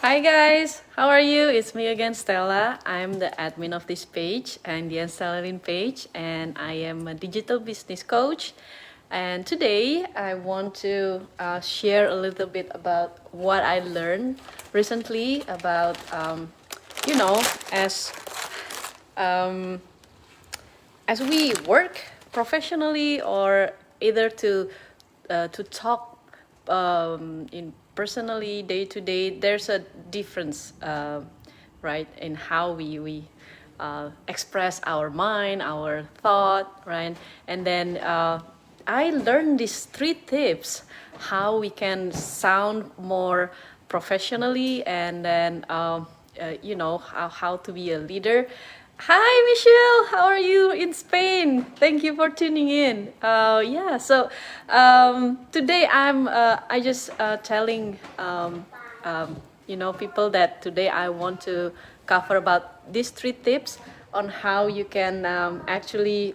Hi guys, how are you? It's me again, Stella. I'm the admin of this page and the Stellarine page, and I am a digital business coach. And today I want to share a little bit about what I learned recently about, you know, as um, as we work professionally or either to talk in personally day to day, there's a difference, right, in how we express our mind, our thought, right, and then I learned these 3 tips how we can sound more professionally, and then how to be a leader. Hi, Michelle. How are you in Spain? Thank you for tuning in. Today I just telling people that today I want to cover about these 3 tips on how you can actually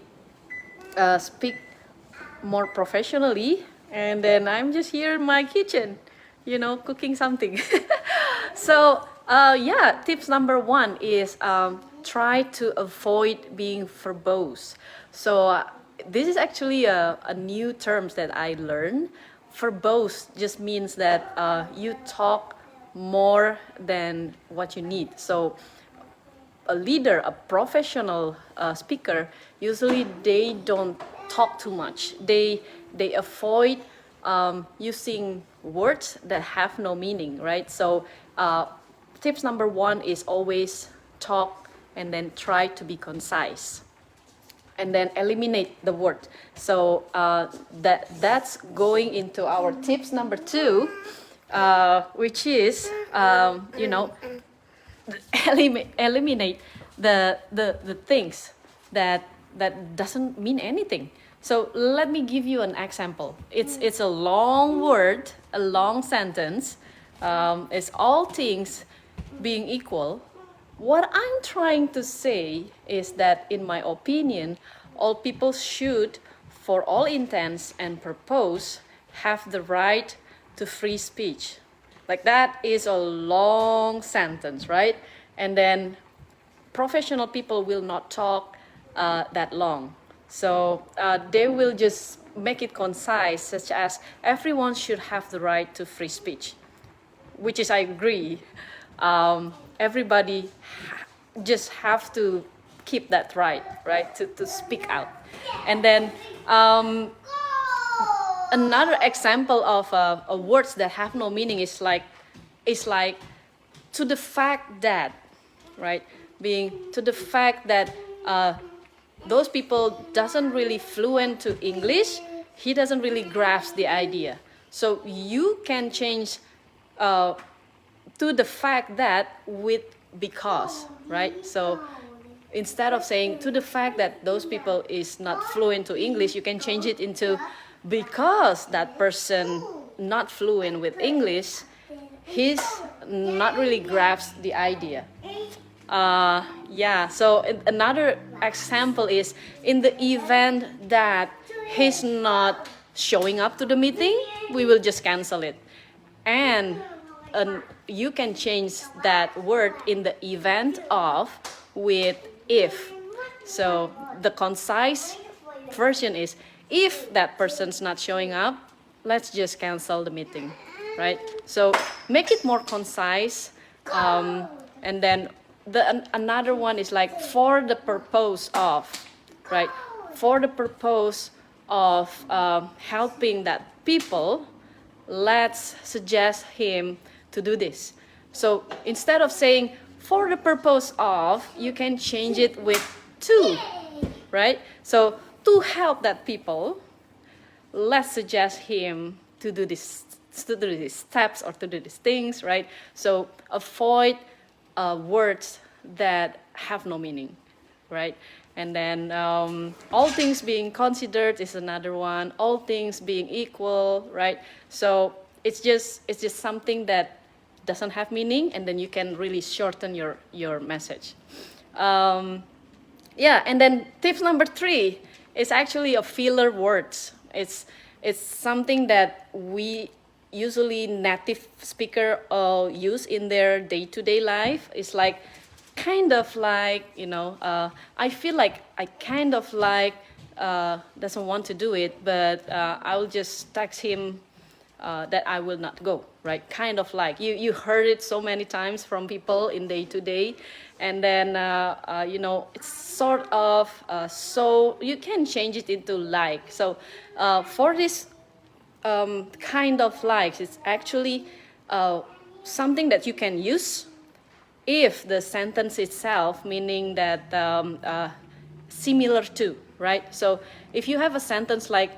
speak more professionally. And then I'm just here in my kitchen, cooking something. Tips number 1 is try to avoid being verbose. This is actually a new term that I learned. Verbose just means that you talk more than what you need. So a leader, a professional speaker, usually they don't talk too much. They avoid using words that have no meaning, right? Tips number 1 is always talk and then try to be concise, and then eliminate the word. That's going into our tips number 2, which is eliminate the things that doesn't mean anything. So let me give you an example. It's a long word, a long sentence. It's all things being equal. What I'm trying to say is that, in my opinion, all people should, for all intents and purpose, have the right to free speech. Like, that is a long sentence, right? And then professional people will not talk that long. They will just make it concise, such as everyone should have the right to free speech, which is, I agree. Everybody just have to keep that right, to speak out. And then another example of words that have no meaning is like to the fact that, right? Being to the fact that those people doesn't really fluent to English, he doesn't really grasp the idea. So you can change to the fact that with because, right? So instead of saying to the fact that those people is not fluent to English, you can change it into because that person not fluent with English, he's not really grasp the idea. So another example is, in the event that he's not showing up to the meeting, we will just cancel it. And you can change that word in the event of with if. So the concise version is, if that person's not showing up, let's just cancel the meeting, right? So make it more concise. And then another one is like, for the purpose of, right? For the purpose of helping that people, let's suggest him to do this. So instead of saying for the purpose of, you can change it with to, right? So to help that people, let's suggest him to do these steps or to do these things, right? So avoid words that have no meaning, right? And then all things being considered is another one. All things being equal, right? So it's just something that doesn't have meaning, and then you can really shorten your message. And then tips number 3 is actually a filler words. It's something that we usually native speaker use in their day-to-day life. It's like kind of like, you know, I feel like I kind of like doesn't want to do it, but I'll just text him that I will not go, right? Kind of like you heard it so many times from people in day to day, and then you know, it's sort of so you can change it into like. So for this kind of likes, it's actually something that you can use if the sentence itself, meaning that similar to, right? So if you have a sentence like,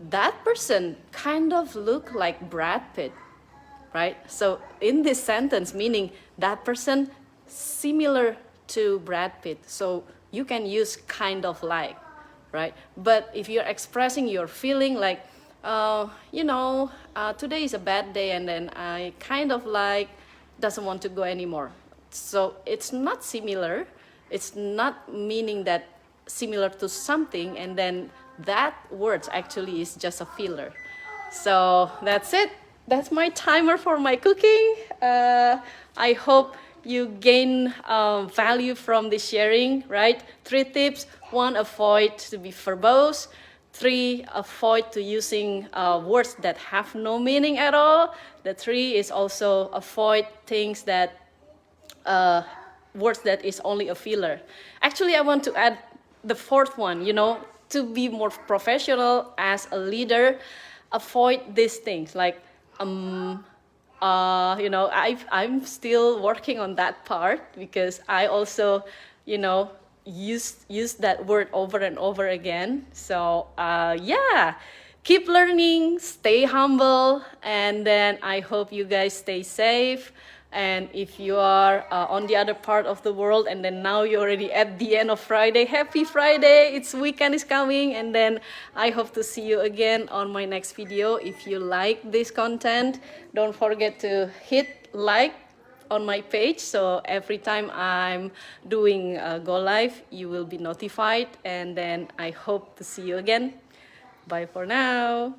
that person kind of look like Brad Pitt, right? So in this sentence, meaning that person similar to Brad Pitt, so you can use kind of like, right? But if you're expressing your feeling like, you know, today is a bad day, and then I kind of like doesn't want to go anymore. So it's not similar. It's not meaning that similar to something, and then that words actually is just a filler. So that's it. That's my timer for my cooking. I hope you gain value from this sharing, right? 3 tips. 1, avoid to be verbose. 3, avoid to using words that have no meaning at all. The 3 is also avoid things that words that is only a filler. Actually, I want to add the 4th one, you know, to be more professional as a leader, avoid these things like, you know, I'm still working on that part, because I also, you know, use that word over and over again. So yeah, keep learning, stay humble, and then I hope you guys stay safe. And if you are on the other part of the world, and then now you're already at the end of Friday, happy Friday, it's weekend is coming. And then I hope to see you again on my next video. If you like this content, don't forget to hit like on my page, so every time I'm doing go live, you will be notified. And then I hope to see you again. Bye for now.